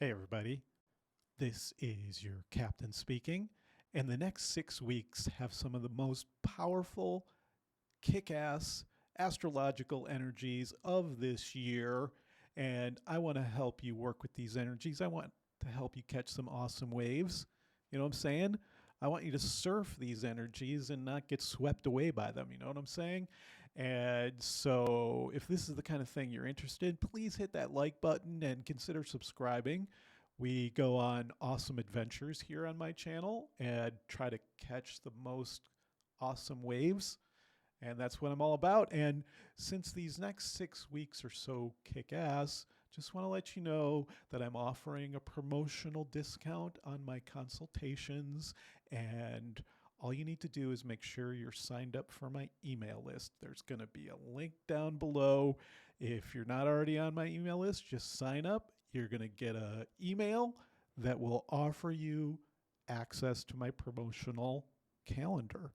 Hey, everybody. This is your captain speaking. And the next 6 weeks have some of the most powerful, kick ass astrological energies of this year. And I want to help you work with these energies. I want to help you catch some awesome waves. You know what I'm saying? I want you to surf these energies and not get swept away by them. You know what I'm saying? And so, if this is the kind of thing you're interested in, please hit that like button and consider subscribing. We go on awesome adventures here on my channel and try to catch the most awesome waves. And that's what I'm all about. And since these next 6 weeks are so kick ass, just want to let you know that I'm offering a promotional discount on my consultations. And all you need to do is make sure you're signed up for my email list. There's going to be a link down below. If you're not already on my email list, just sign up. You're going to get an email that will offer you access to my promotional calendar.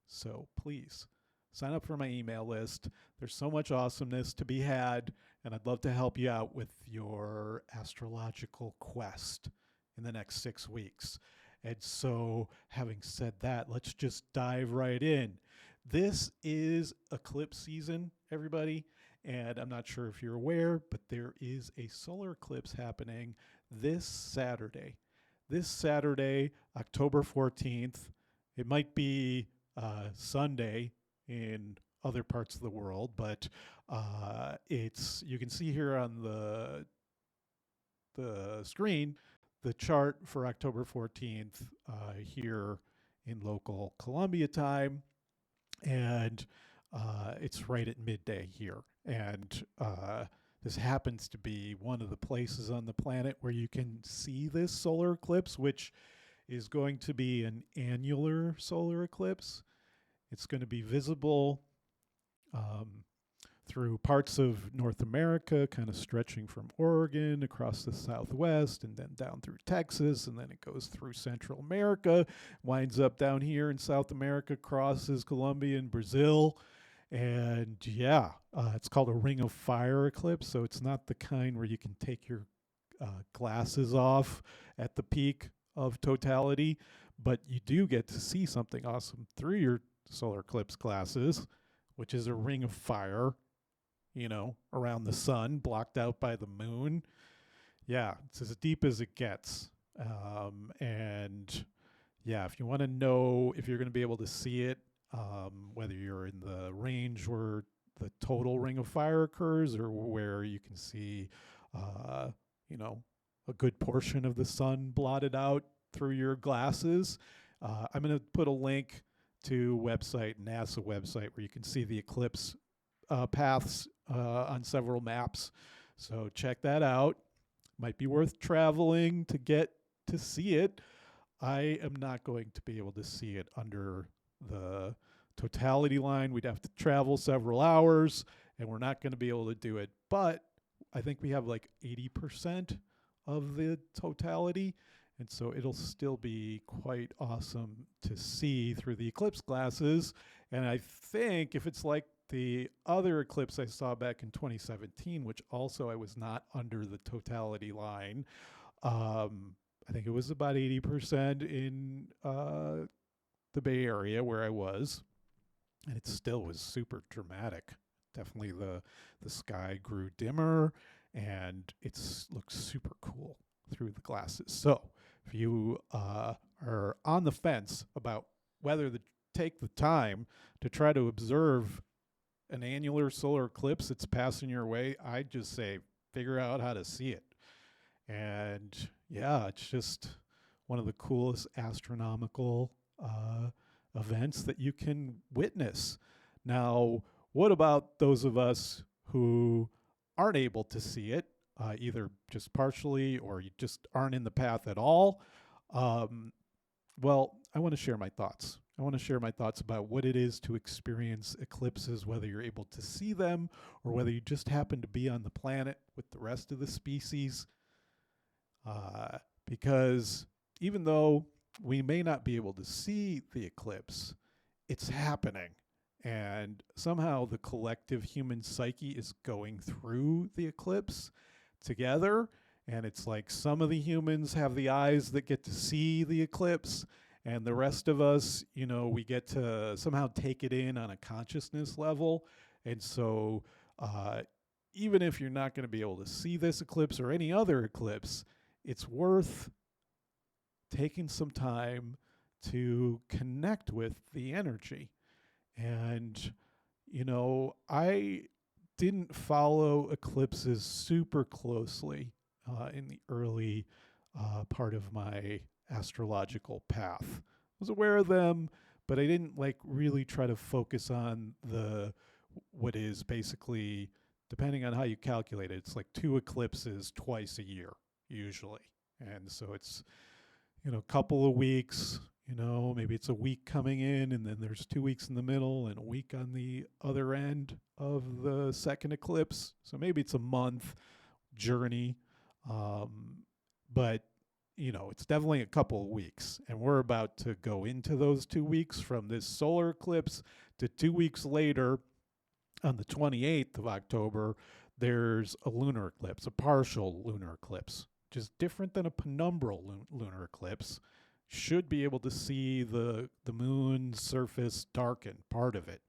So please sign up for my email list. There's so much awesomeness to be had, and I'd love to help you out with your astrological quest in the next 6 weeks. And so, having said that, let's just dive right in. This is eclipse season, everybody. And I'm not sure if you're aware, but there is a solar eclipse happening this Saturday. This Saturday, October 14th. It might be Sunday in other parts of the world, but it's you can see here on the screen the chart for October 14th here in local Columbia time, and it's right at midday here. And this happens to be one of the places on the planet where you can see this solar eclipse, which is going to be an annular solar eclipse. It's going to be visible through parts of North America, kind of stretching from Oregon across the Southwest and then down through Texas, and then it goes through Central America, winds up down here in South America, crosses Colombia and Brazil. And yeah, it's called a ring of fire eclipse. So it's not the kind where you can take your glasses off at the peak of totality, but you do get to see something awesome through your solar eclipse glasses, which is a ring of fire, around the sun, blocked out by the moon. Yeah, it's as deep as it gets. And yeah, if you want to know if you're going to be able to see it, whether you're in the range where the total ring of fire occurs or where you can see, a good portion of the sun blotted out through your glasses, I'm going to put a link to NASA website, where you can see the eclipse paths on several maps. So check that out. Might be worth traveling to get to see it. I am not going to be able to see it under the totality line. We'd have to travel several hours, and we're not going to be able to do it. But I think we have like 80% of the totality. And so it'll still be quite awesome to see through the eclipse glasses. And I think if it's like the other eclipse I saw back in 2017, which also I was not under the totality line, I think it was about 80% in the Bay Area where I was. And it still was super dramatic. Definitely the sky grew dimmer, and it looks super cool through the glasses. So if you are on the fence about whether to take the time to try to observe an annular solar eclipse that's passing your way, I'd just say figure out how to see it. And yeah, it's just one of the coolest astronomical events that you can witness. Now, what about those of us who aren't able to see it, either just partially or you just aren't in the path at all? Well, I want to share my thoughts. I want to share my thoughts about what it is to experience eclipses, whether you're able to see them or whether you just happen to be on the planet with the rest of the species. Because even though we may not be able to see the eclipse, it's happening. And somehow the collective human psyche is going through the eclipse together. And it's like some of the humans have the eyes that get to see the eclipse, and the rest of us, we get to somehow take it in on a consciousness level. And so, uh, even if you're not going to be able to see this eclipse or any other eclipse, it's worth taking some time to connect with the energy. And, I didn't follow eclipses super closely in the early part of my astrological path. I was aware of them, but I didn't like really try to focus on the what is basically, depending on how you calculate it, it's like 2 eclipses twice a year usually. And so it's, a couple of weeks, maybe it's a week coming in, and then there's 2 weeks in the middle and a week on the other end of the second eclipse. So maybe it's a month journey. But, it's definitely a couple of weeks. And we're about to go into those 2 weeks from this solar eclipse to 2 weeks later on the 28th of October. There's a lunar eclipse, a partial lunar eclipse, which is different than a penumbral lunar eclipse. Should be able to see the moon's surface darken, part of it,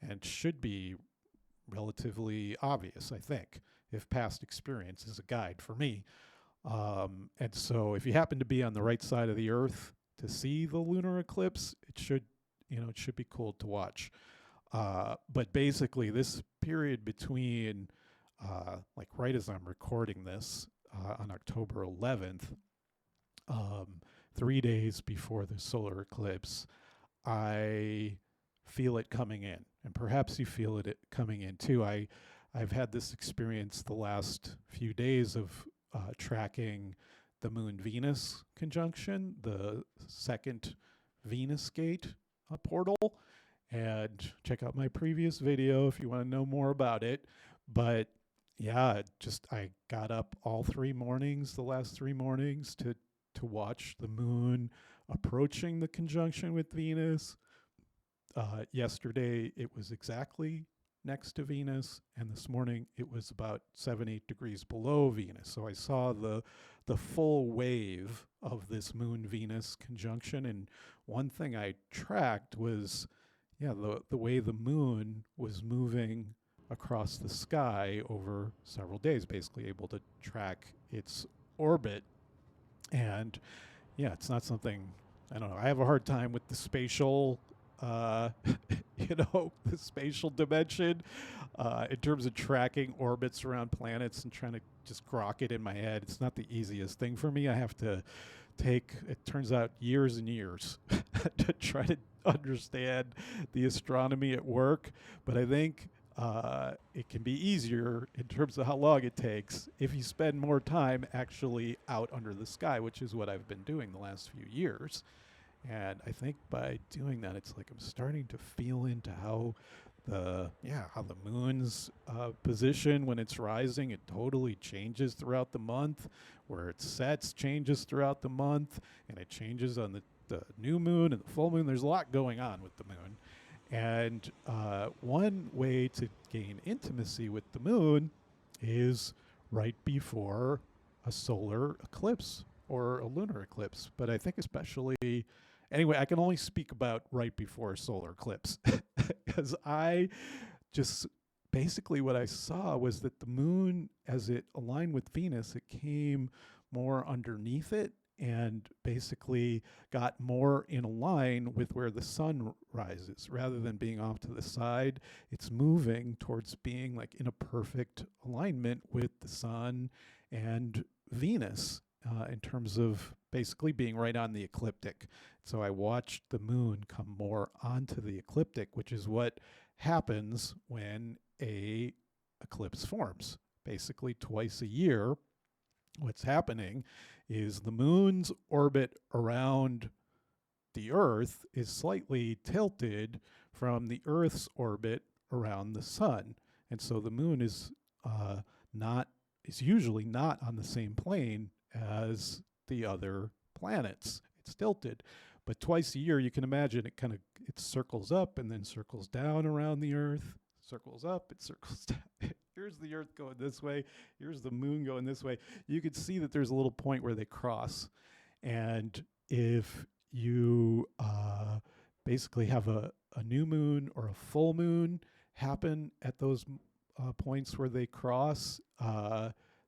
and should be relatively obvious, I think, if past experience is a guide for me. And so if you happen to be on the right side of the Earth to see the lunar eclipse, it should be cool to watch. But basically, this period between, like right as I'm recording this, on October 11th, 3 days before the solar eclipse, I feel it coming in, and perhaps you feel it coming in too. I've had this experience the last few days of tracking the Moon-Venus conjunction, the second Venus gate portal, and check out my previous video if you want to know more about it. But yeah, I got up all 3 mornings, the last 3 mornings, to watch the moon approaching the conjunction with Venus. Yesterday it was exactly next to Venus, and this morning it was about 7-8 degrees below Venus. So I saw the full wave of this Moon-Venus conjunction. And one thing I tracked was, the way the moon was moving across the sky over several days, basically able to track its orbit. And it's not something, I don't know, I have a hard time with the spatial, the spatial dimension in terms of tracking orbits around planets and trying to just grok it in my head. It's not the easiest thing for me. I have to take, it turns out, years and years to try to understand the astronomy at work. But I think it can be easier in terms of how long it takes if you spend more time actually out under the sky, which is what I've been doing the last few years. And I think by doing that, it's like I'm starting to feel into how the moon's position when it's rising, it totally changes throughout the month. Where it sets changes throughout the month, and it changes on the new moon and the full moon. There's a lot going on with the moon. And one way to gain intimacy with the moon is right before a solar eclipse or a lunar eclipse. But I think especially, anyway, I can only speak about right before a solar eclipse because I just, basically what I saw was that the moon, as it aligned with Venus, it came more underneath it and basically got more in line with where the sun rises. Rather than being off to the side, it's moving towards being like in a perfect alignment with the sun and Venus in terms of basically being right on the ecliptic. So I watched the moon come more onto the ecliptic, which is what happens when a eclipse forms. Basically twice a year, what's happening is the moon's orbit around the Earth is slightly tilted from the Earth's orbit around the sun. And so the moon is usually not on the same plane as the other planets. It's tilted. But twice a year, you can imagine it circles up and then circles down around the Earth, circles up, it circles down. here's the Earth going this way, here's the moon going this way. You could see that there's a little point where they cross. And if you basically have a new moon or a full moon happen at those points where they cross,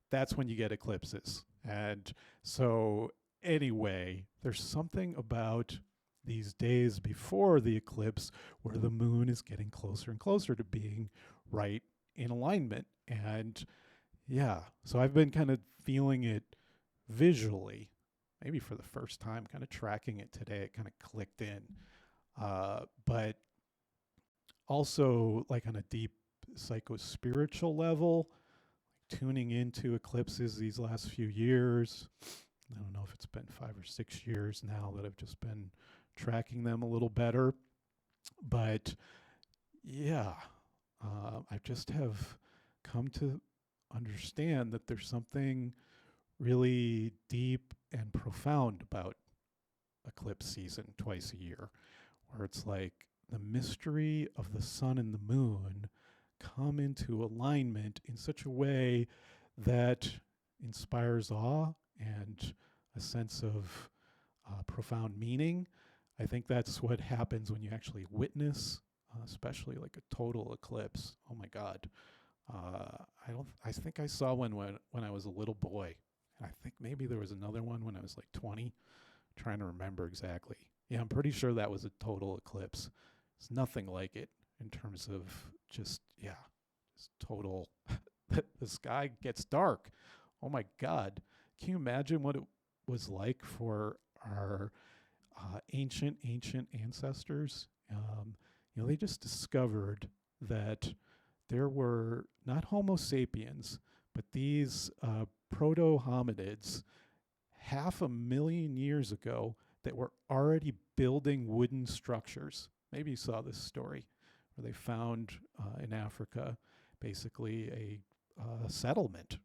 that's when you get eclipses. And so, anyway, there's something about these days before the eclipse where the moon is getting closer and closer to being right in alignment. And yeah, so I've been kind of feeling it visually, maybe for the first time, kind of tracking it today. It kind of clicked in. But also, like on a deep psychospiritual level, tuning into eclipses these last few years. I don't know if it's been 5 or 6 years now that I've just been tracking them a little better. But yeah, I just have come to understand that there's something really deep and profound about eclipse season twice a year, where it's like the mystery of the sun and the moon come into alignment in such a way that inspires awe and a sense of profound meaning. I think that's what happens when you actually witness, especially like a total eclipse. Oh my God. I think I saw one when I was a little boy. And I think maybe there was another one when I was like 20. I'm trying to remember exactly. Yeah, I'm pretty sure that was a total eclipse. It's nothing like it in terms of just total. The sky gets dark. Oh my God. Can you imagine what it was like for our ancient ancestors? They just discovered that there were not Homo sapiens, but these proto-hominids 500,000 years ago that were already building wooden structures. Maybe you saw this story where they found in Africa basically a settlement,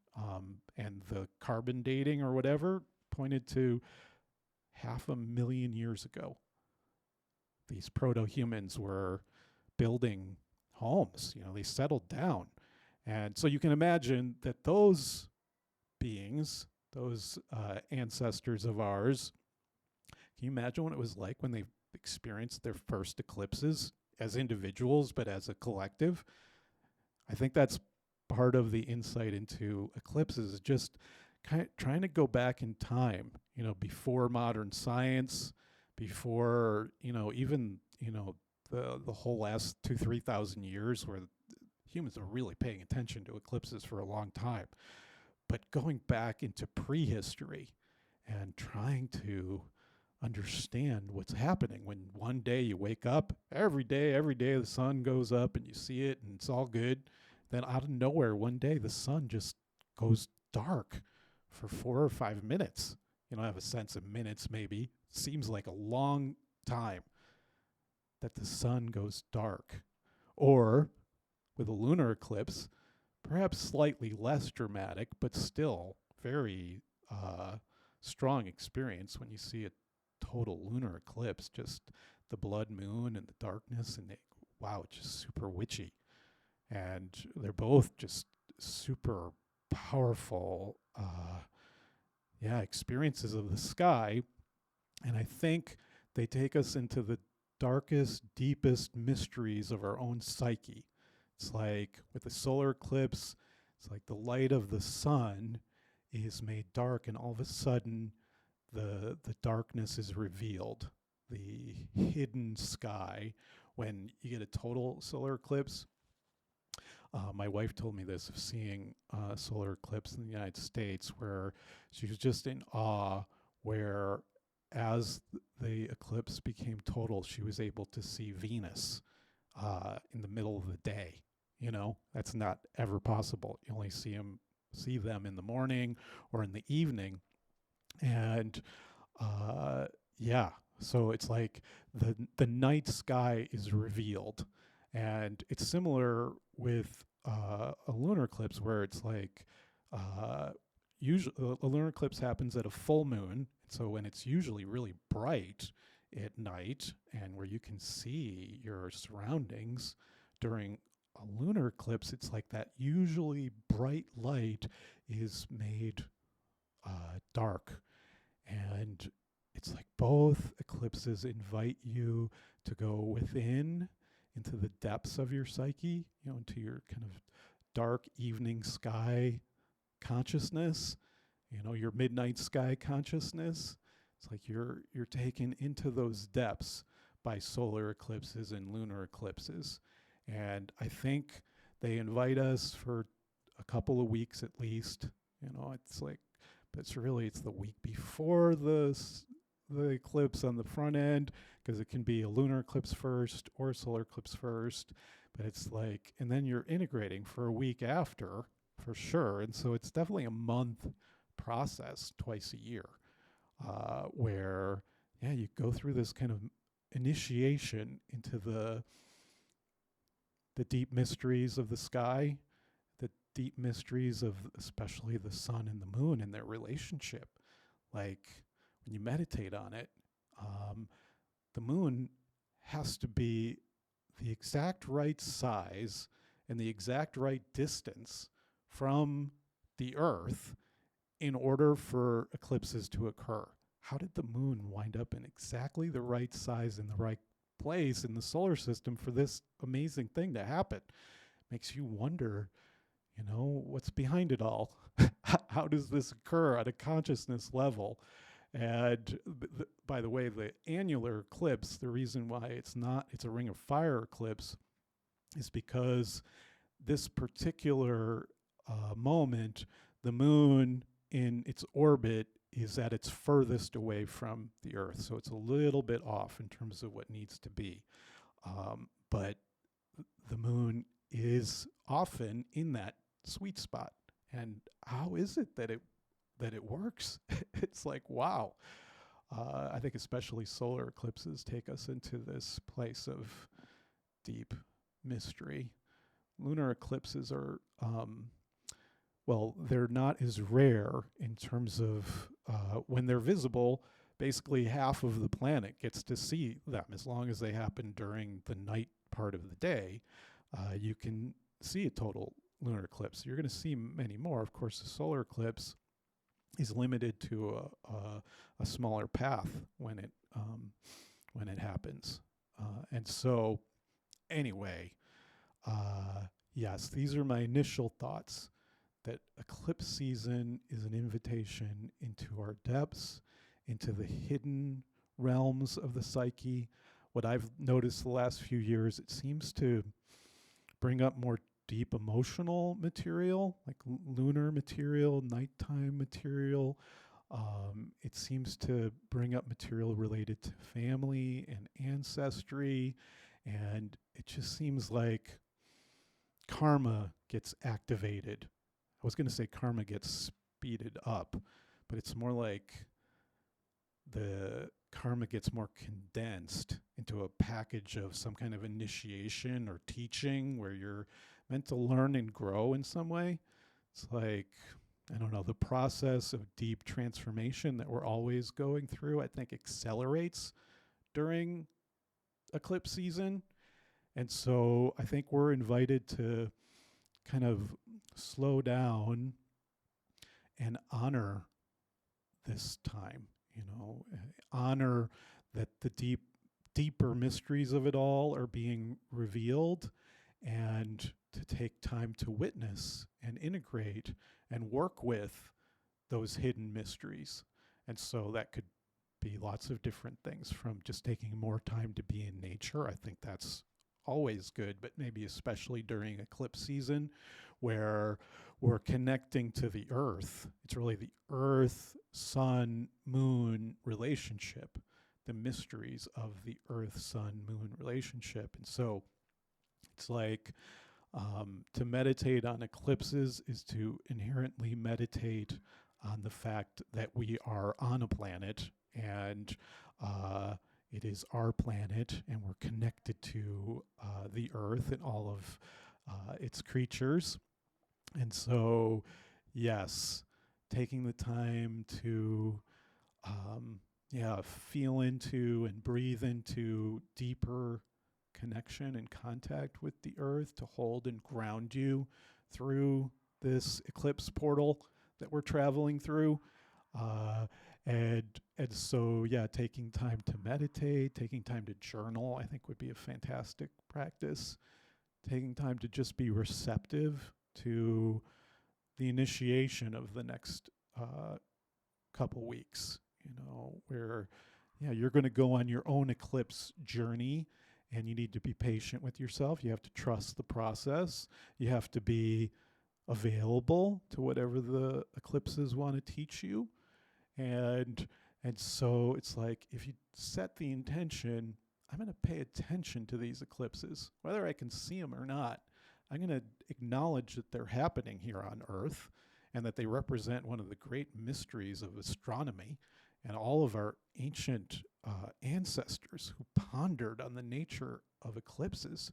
and the carbon dating or whatever pointed to 500,000 years ago. These proto-humans were building homes. They settled down. And so you can imagine that those beings, those ancestors of ours, can you imagine what it was like when they experienced their first eclipses as individuals, but as a collective? I think that's part of the insight into eclipses, is just kind of trying to go back in time, before modern science, before, even, the whole last 2,000-3,000 years where humans are really paying attention to eclipses for a long time. But going back into prehistory and trying to understand what's happening when one day you wake up, every day the sun goes up and you see it and it's all good. Then out of nowhere, one day the sun just goes dark for 4 or 5 minutes. I have a sense of minutes, maybe. Seems like a long time that the sun goes dark. Or with a lunar eclipse, perhaps slightly less dramatic, but still very strong experience when you see a total lunar eclipse, just the blood moon and the darkness, and it's just super witchy. And they're both just super powerful experiences of the sky. And I think they take us into the darkest, deepest mysteries of our own psyche. It's like with the solar eclipse, it's like the light of the sun is made dark, and all of a sudden the darkness is revealed, the hidden sky. When you get a total solar eclipse, my wife told me this, of seeing a solar eclipse in the United States, where she was just in awe, where as the eclipse became total, she was able to see Venus in the middle of the day. That's not ever possible. You only see them in the morning or in the evening. And so it's like the night sky is revealed. And it's similar with a lunar eclipse, where it's like usually a lunar eclipse happens at a full moon. So when it's usually really bright at night, and where you can see your surroundings during a lunar eclipse, it's like that usually bright light is made dark. And it's like both eclipses invite you to go within into the depths of your psyche, into your kind of dark evening sky consciousness, your midnight sky consciousness. It's like you're taken into those depths by solar eclipses and lunar eclipses. And I think they invite us for a couple of weeks at least. It's like, but it's the week before the eclipse on the front end, because it can be a lunar eclipse first or a solar eclipse first. But it's like, and then you're integrating for a week after, for sure. And so it's definitely a month process twice a year, where, yeah, you go through this kind of initiation into the deep mysteries of the sky, the deep mysteries of especially the sun and the moon and their relationship. Like when you meditate on it, the moon has to be the exact right size and the exact right distance from the earth in order for eclipses to occur. How did the moon wind up in exactly the right size in the right place in the solar system for this amazing thing to happen? Makes you wonder, what's behind it all? How does this occur at a consciousness level? And by the way, the annular eclipse, the reason why it's a ring of fire eclipse is because this particular moment, the moon in its orbit is at its furthest away from the Earth. So it's a little bit off in terms of what needs to be. But the moon is often in that sweet spot. And how is it that it works? It's like, wow. I think especially solar eclipses take us into this place of deep mystery. Lunar eclipses are, they're not as rare in terms of when they're visible. Basically, half of the planet gets to see them as long as they happen during the night part of the day. You can see a total lunar eclipse. You're going to see many more. Of course, the solar eclipse is limited to a smaller path when it happens. And so, anyway, yes, these are my initial thoughts. That eclipse season is an invitation into our depths, into the hidden realms of the psyche. What I've noticed the last few years, it seems to bring up more deep emotional material, like lunar material, nighttime material. It seems to bring up material related to family and ancestry. And it just seems like karma gets activated. I was going to say karma gets speeded up, but it's more like the karma gets more condensed into a package of some kind of initiation or teaching where you're meant to learn and grow in some way. It's like, I don't know, the process of deep transformation that we're always going through, I think accelerates during eclipse season. And so I think we're invited to kind of slow down and honor this time, honor that the deeper mysteries of it all are being revealed, and to take time to witness and integrate and work with those hidden mysteries. And so that could be lots of different things, from just taking more time to be in nature. I think that's always good, but maybe especially during eclipse season where we're connecting to the earth. It's really the earth, sun, moon relationship, the mysteries of the earth, sun, moon relationship. And so it's like to meditate on eclipses is to inherently meditate on the fact that we are on a planet, and it is our planet, and we're connected to the earth and all of its creatures. And so, yes, taking the time to feel into and breathe into deeper connection and contact with the earth to hold and ground you through this eclipse portal that we're traveling through. Uh, and so, yeah, taking time to meditate, taking time to journal, I think would be a fantastic practice. Taking time to just be receptive to the initiation of the next couple weeks, where, yeah, you're going to go on your own eclipse journey, and you need to be patient with yourself. You have to trust the process. You have to be available to whatever the eclipses want to teach you. And so it's like, if you set the intention, I'm going to pay attention to these eclipses, whether I can see them or not. I'm going to acknowledge that they're happening here on Earth and that they represent one of the great mysteries of astronomy, and all of our ancient ancestors who pondered on the nature of eclipses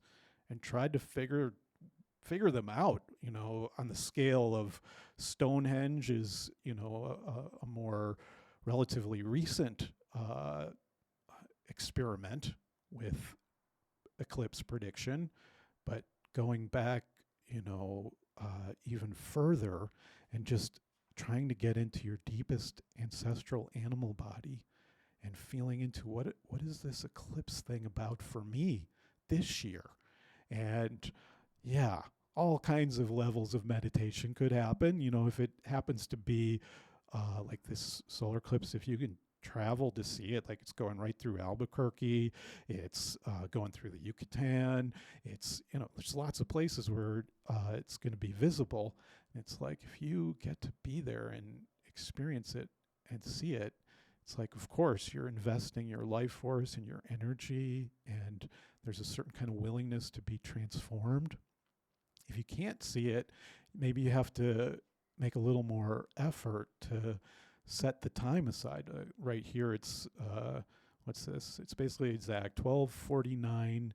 and tried to figure them out, on the scale of Stonehenge is, a more relatively recent experiment with eclipse prediction. But going back, even further, and just trying to get into your deepest ancestral animal body and feeling into what is this eclipse thing about for me this year. And yeah, all kinds of levels of meditation could happen. If it happens to be like this solar eclipse, if you can travel to see it, like it's going right through Albuquerque, it's going through the Yucatan, it's, there's lots of places where it's going to be visible. It's like, if you get to be there and experience it and see it, it's like, of course, you're investing your life force and your energy, and there's a certain kind of willingness to be transformed. If you can't see it, maybe you have to make a little more effort to set the time aside. Right here, it's, what's this? It's basically exact 12:49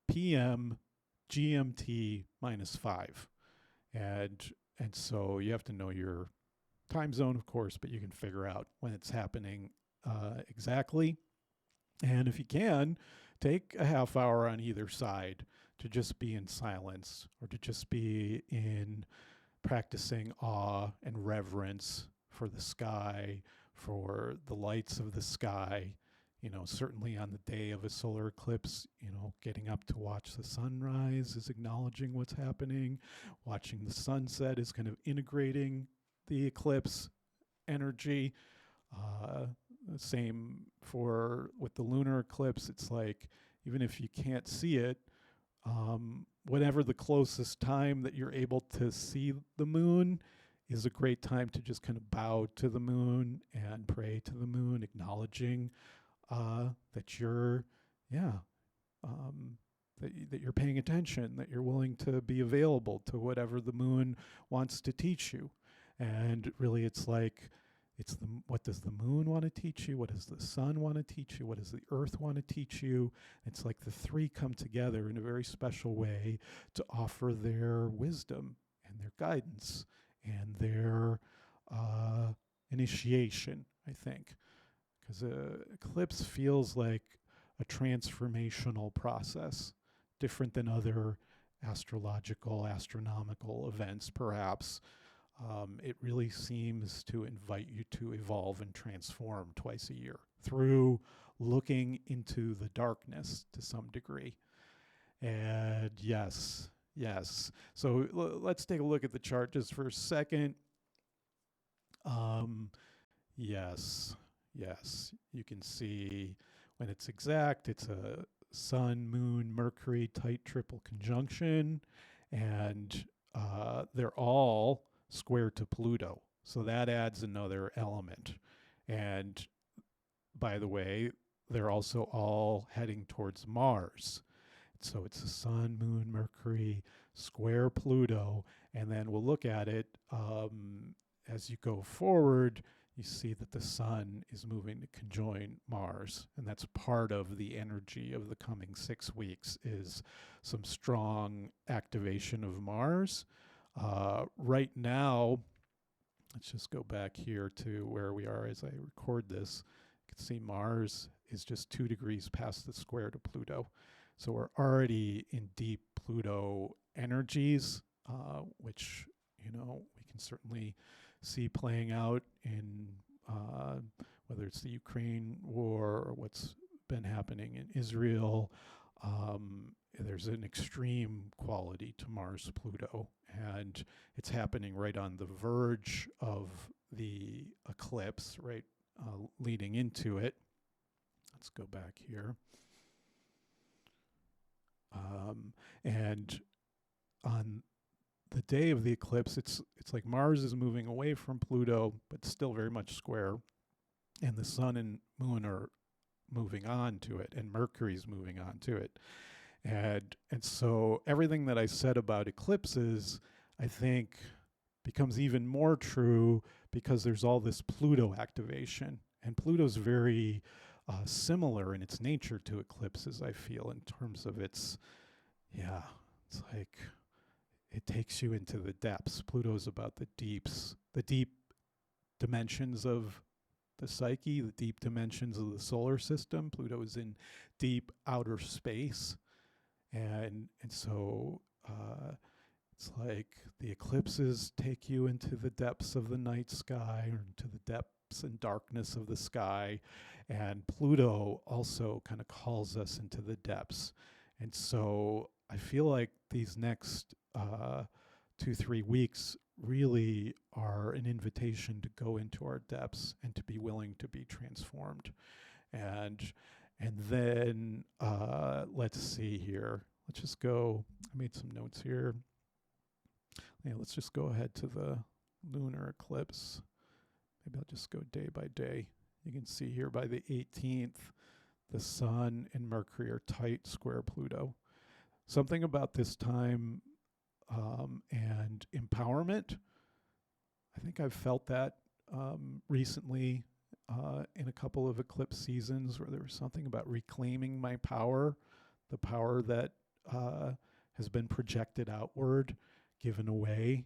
p.m. GMT -5. And so you have to know your time zone, of course, but you can figure out when it's happening exactly. And if you can, take a half hour on either side to just be in silence, or to just be in practicing awe and reverence for the sky, for the lights of the sky. Certainly on the day of a solar eclipse, getting up to watch the sunrise is acknowledging what's happening. Watching the sunset is kind of integrating the eclipse energy. Same with the lunar eclipse. It's like, even if you can't see it, whenever the closest time that you're able to see the moon is a great time to just kind of bow to the moon and pray to the moon, acknowledging that you're, that you're paying attention, that you're willing to be available to whatever the moon wants to teach you. And really, it's like, what does the moon want to teach you? What does the sun want to teach you? What does the earth want to teach you? It's like the three come together in a very special way to offer their wisdom and their guidance and their initiation, I think. Because an eclipse feels like a transformational process, different than other astrological, astronomical events, perhaps. It really seems to invite you to evolve and transform twice a year through looking into the darkness to some degree. And yes. So let's take a look at the chart just for a second. Yes. You can see when it's exact, it's a Sun, Moon, Mercury tight triple conjunction, and they're all square to Pluto. So that adds another element. And by the way, they're also all heading towards Mars. So it's the Sun, Moon, Mercury, square Pluto. And then we'll look at it as you go forward. You see that the sun is moving to conjoin Mars, and that's part of the energy of the coming 6 weeks, is some strong activation of Mars. Right now, let's just go back here to where we are as I record this. You can see Mars is just 2 degrees past the square to Pluto. So we're already in deep Pluto energies, which, we can certainly see playing out in whether it's the Ukraine war or what's been happening in Israel. There's an extreme quality to Mars Pluto, and it's happening right on the verge of the eclipse, right leading into it. Let's go back here. And on the day of the eclipse, it's like Mars is moving away from Pluto, but still very much square, and the Sun and Moon are moving on to it, and Mercury's moving on to it. And so everything that I said about eclipses, I think, becomes even more true because there's all this Pluto activation. And Pluto's very similar in its nature to eclipses, I feel, in terms of its, it's like it takes you into the depths. Pluto's about the deep dimensions of the psyche, the deep dimensions of the solar system. Pluto is in deep outer space. And so it's like the eclipses take you into the depths of the night sky or into the depths and darkness of the sky. And Pluto also kind of calls us into the depths. And so I feel like these next 2-3 weeks really are an invitation to go into our depths and to be willing to be transformed. And then let's see here. Let's just go. I made some notes here. Yeah, let's just go ahead to the lunar eclipse. Maybe I'll just go day by day. You can see here by the 18th, the Sun and Mercury are tight square Pluto. Something about this time and empowerment. I think I've felt that recently in a couple of eclipse seasons where there was something about reclaiming my power, the power that has been projected outward, given away.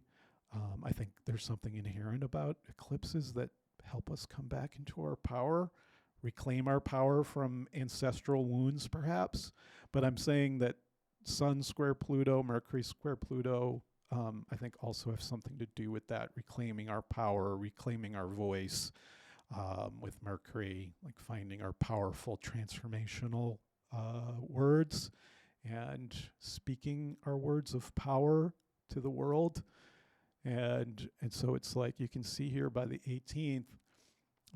I think there's something inherent about eclipses that help us come back into our power, reclaim our power from ancestral wounds, perhaps. But I'm saying that Sun square Pluto, Mercury square Pluto, I think also have something to do with that, reclaiming our power, reclaiming our voice, with Mercury, like finding our powerful transformational words and speaking our words of power to the world. And so it's like you can see here by the 18th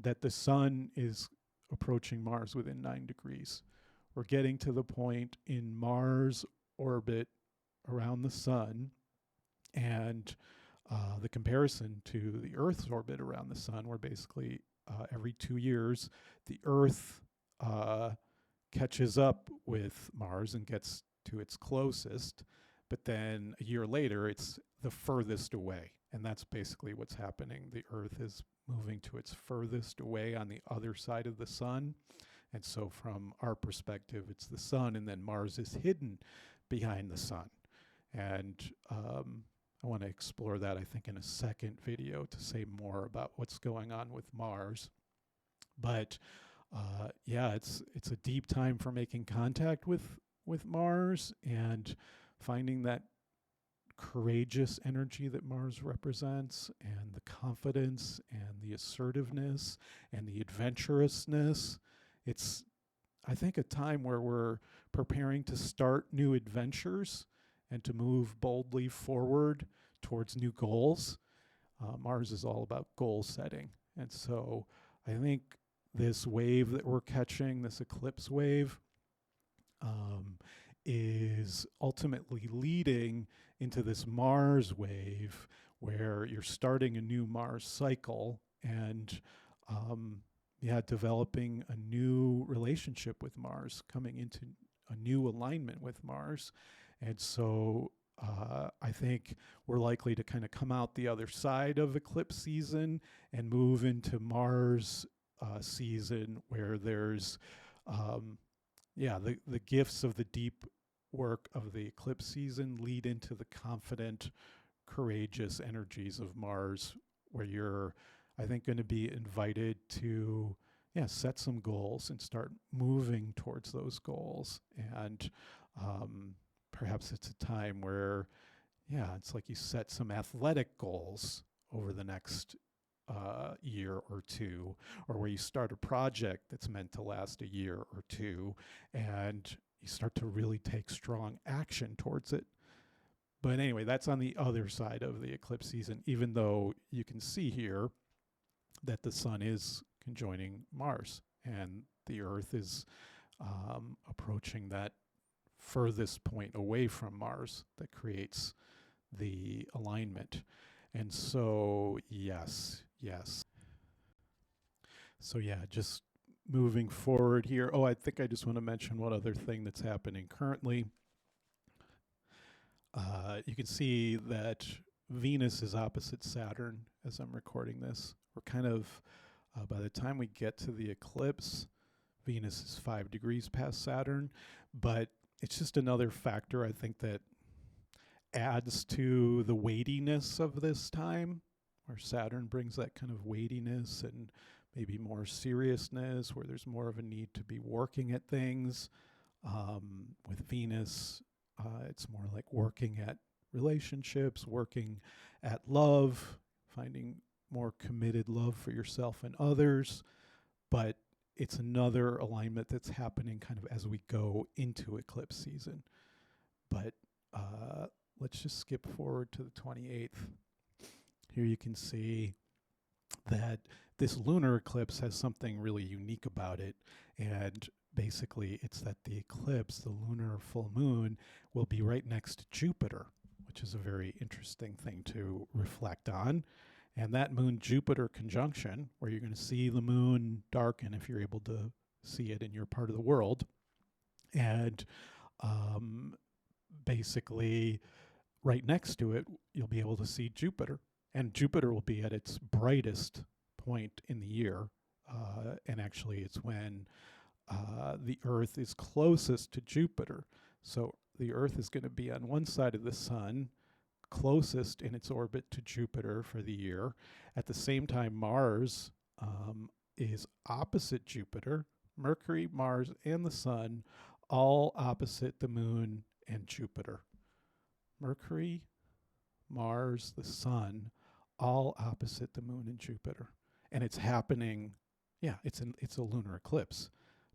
that the Sun is approaching Mars within 9 degrees. We're getting to the point in Mars orbit around the Sun, and the comparison to the Earth's orbit around the Sun, where basically every 2 years the Earth catches up with Mars and gets to its closest, but then a year later it's the furthest away. And that's basically what's happening. The Earth is moving to its furthest away on the other side of the Sun. And so from our perspective, it's the Sun, and then Mars is hidden behind the Sun. And I want to explore that, I think, in a second video to say more about what's going on with Mars. But it's a deep time for making contact with Mars and finding that courageous energy that Mars represents, and the confidence and the assertiveness and the adventurousness. It's, I think, a time where we're preparing to start new adventures and to move boldly forward towards new goals. Mars is all about goal setting. And so I think this wave that we're catching, this eclipse wave, is ultimately leading into this Mars wave where you're starting a new Mars cycle and developing a new relationship with Mars, coming into a new alignment with Mars. And so I think we're likely to kind of come out the other side of eclipse season and move into Mars season, where there's the gifts of the deep work of the eclipse season lead into the confident, courageous energies of Mars, where you're, I think, going to be invited to set some goals and start moving towards those goals. And Um, Perhaps it's a time where, yeah, it's like you set some athletic goals over the next year or two, or where you start a project that's meant to last a year or two, and you start to really take strong action towards it. But anyway, that's on the other side of the eclipse season, even though you can see here that the sun is conjoining Mars and the Earth is approaching that furthest point away from Mars that creates the alignment. And so, yes, yes. So, yeah, just moving forward here. Oh, I think I just want to mention one other thing that's happening currently. You can see that Venus is opposite Saturn as I'm recording this. We're kind of, by the time we get to the eclipse, Venus is 5 degrees past Saturn. But it's just another factor, I think, that adds to the weightiness of this time, where Saturn brings that kind of weightiness and maybe more seriousness, where there's more of a need to be working at things. With Venus, it's more like working at relationships, working at love, finding more committed love for yourself and others. But it's another alignment that's happening kind of as we go into eclipse season. But let's just skip forward to the 28th. Here you can see that this lunar eclipse has something really unique about it. And basically, it's that the eclipse, the lunar full moon, will be right next to Jupiter, which is a very interesting thing to reflect on. And that moon Jupiter conjunction, where you're going to see the moon darken if you're able to see it in your part of the world. And basically, right next to it, you'll be able to see Jupiter. And Jupiter will be at its brightest point in the year. And actually, it's when the Earth is closest to Jupiter. So the Earth is going to be on one side of the sun, closest in its orbit to Jupiter for the year. At the same time, Mars is opposite Jupiter. Mercury, Mars, and the sun all opposite the moon and Jupiter. Mercury, Mars, the sun, all opposite the moon and Jupiter. And it's happening, yeah, it's a lunar eclipse,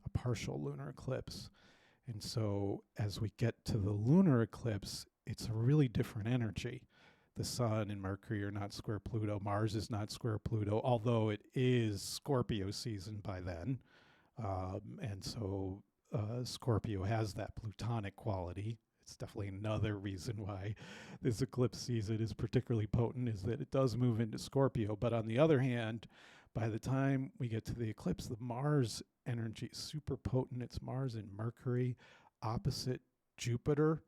a partial lunar eclipse. And so as we get to the lunar eclipse, it's a really different energy. The sun and Mercury are not square Pluto. Mars is not square Pluto, although it is Scorpio season by then. And so Scorpio has that Plutonic quality. It's definitely another reason why this eclipse season is particularly potent, is that it does move into Scorpio. But on the other hand, by the time we get to the eclipse, the Mars energy is super potent. It's Mars and Mercury opposite Jupiter.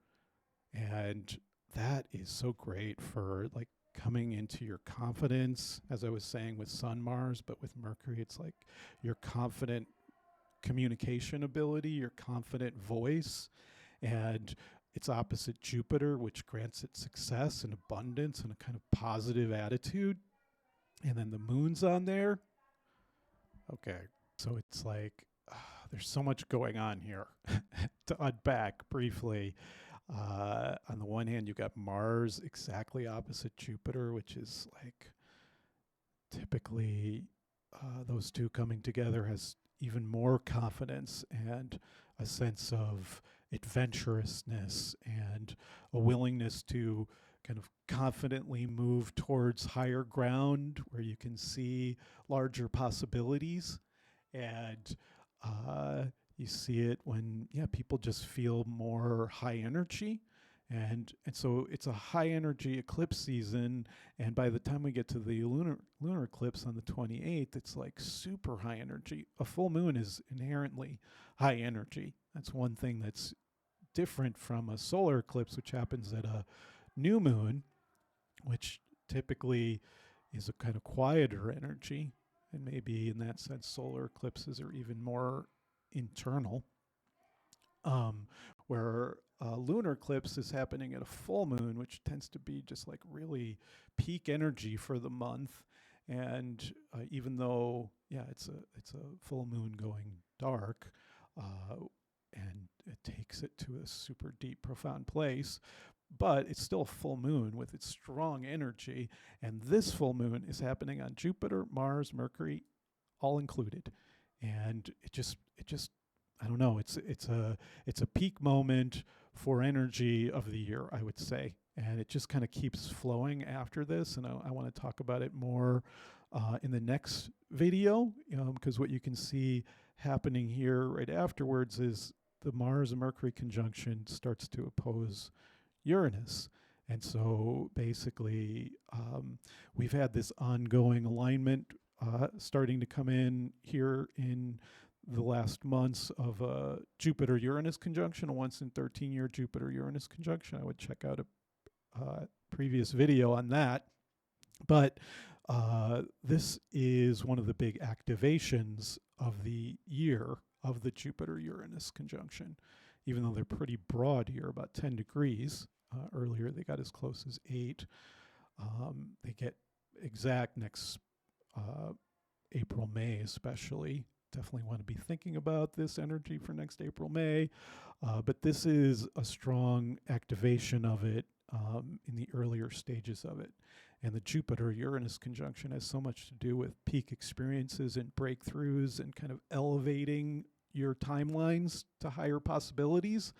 And that is so great for like coming into your confidence, as I was saying with Sun Mars, but with Mercury, it's like your confident communication ability, your confident voice. And it's opposite Jupiter, which grants it success and abundance and a kind of positive attitude. And then the moon's on there. Okay. So it's like there's so much going on here. To unpack briefly, on the one hand, you got Mars exactly opposite Jupiter, which is like typically those two coming together has even more confidence and a sense of adventurousness and a willingness to kind of confidently move towards higher ground where you can see larger possibilities. And you see it when, yeah, people just feel more high energy. And so it's a high energy eclipse season. And by the time we get to the lunar eclipse on the 28th, it's like super high energy. A full moon is inherently high energy. That's one thing that's different from a solar eclipse, which happens at a new moon, which typically is a kind of quieter energy. And maybe in that sense, solar eclipses are even more internal. Where a lunar eclipse is happening at a full moon, which tends to be just like really peak energy for the month. And even though, yeah, it's a full moon going dark, and it takes it to a super deep, profound place. But it's still a full moon with its strong energy. And this full moon is happening on Jupiter, Mars, Mercury, all included. And it just, I don't know. It's a peak moment for energy of the year, I would say. And it just kind of keeps flowing after this. And I want to talk about it more in the next video, because what you can see happening here right afterwards is the Mars and Mercury conjunction starts to oppose Uranus. And so basically, we've had this ongoing alignment starting to come in here in the last months of a Jupiter Uranus conjunction, a once in 13-year Jupiter Uranus conjunction. I would check out a previous video on that. But this is one of the big activations of the year of the Jupiter Uranus conjunction, even though they're pretty broad here, about 10 degrees. Earlier, they got as close as 8. They get exact next April, May, especially. Definitely want to be thinking about this energy for next April, May. But this is a strong activation of it in the earlier stages of it. And the Jupiter-Uranus conjunction has so much to do with peak experiences and breakthroughs and kind of elevating your timelines to higher possibilities.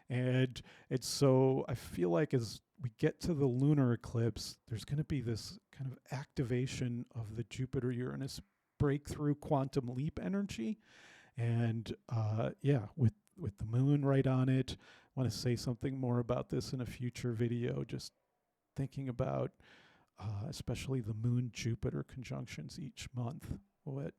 And it's so, I feel like as we get to the lunar eclipse, there's going to be this kind of activation of the Jupiter-Uranus breakthrough quantum leap energy. And with the moon right on it, I want to say something more about this in a future video, just thinking about especially the moon-Jupiter conjunctions each month, what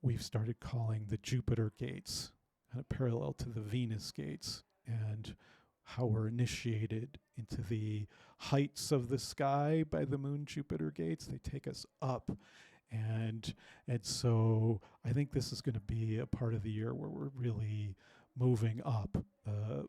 we've started calling the Jupiter gates, kind of parallel to the Venus gates, and how we're initiated into the heights of the sky by the moon-Jupiter gates. They take us up. And so I think this is going to be a part of the year where we're really moving up.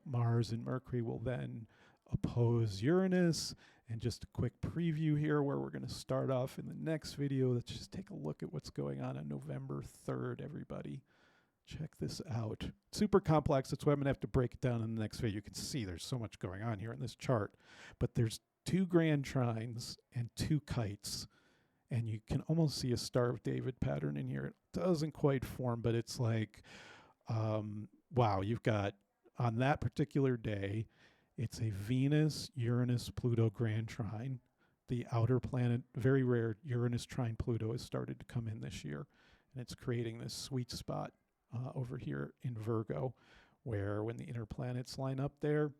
Mars and Mercury will then oppose Uranus. And just a quick preview here where we're going to start off in the next video. Let's just take a look at what's going on November 3rd, everybody. Check this out. Super complex. That's why I'm going to have to break it down in the next video. You can see there's so much going on here in this chart. But there's 2 grand trines and 2 kites. And you can almost see a Star of David pattern in here. It doesn't quite form, but it's like, wow, you've got, on that particular day, it's a Venus, Uranus, Pluto grand trine. The outer planet, very rare, Uranus trine Pluto has started to come in this year. And it's creating this sweet spot over here in Virgo, where when the inner planets line up there,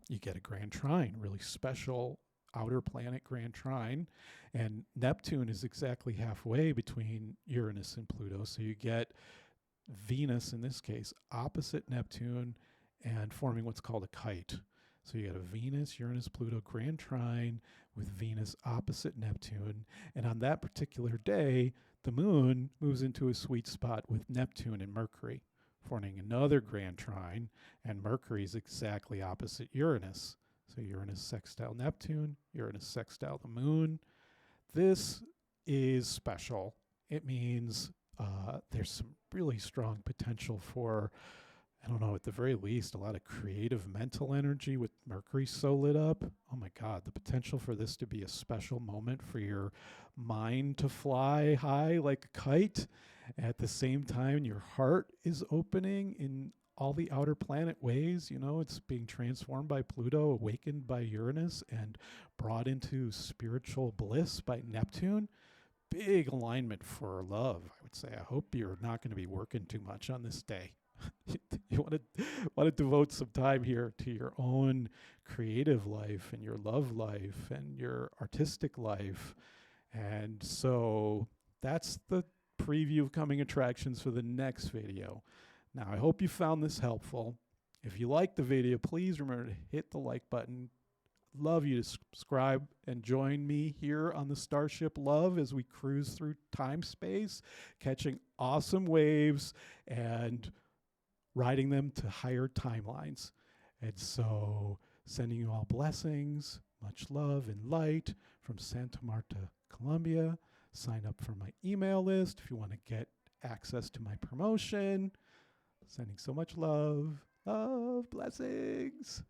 you get a grand trine, really special outer planet grand trine. And Neptune is exactly halfway between Uranus and Pluto. So you get Venus, in this case, opposite Neptune and forming what's called a kite. So you got a Venus, Uranus, Pluto grand trine with Venus opposite Neptune. And on that particular day, the moon moves into a sweet spot with Neptune and Mercury, forming another grand trine. And Mercury is exactly opposite Uranus. So Uranus sextile Neptune, Uranus sextile the moon. This is special. It means there's some really strong potential for, I don't know, at the very least, a lot of creative mental energy with Mercury so lit up. Oh my God, the potential for this to be a special moment for your mind to fly high like a kite. At the same time, your heart is opening in all the outer planet ways. It's being transformed by Pluto, awakened by Uranus, and brought into spiritual bliss by Neptune. Big alignment for love, I would say. I hope you're not going to be working too much on this day. You want to devote some time here to your own creative life and your love life and your artistic life. And so that's the preview of coming attractions for the next video. Now, I hope you found this helpful. If you liked the video, please remember to hit the like button. Love you to subscribe and join me here on the Starship Love as we cruise through time-space, catching awesome waves and riding them to higher timelines. And so, sending you all blessings, much love and light from Santa Marta, Colombia. Sign up for my email list if you want to get access to my promotion. Sending so much love, blessings.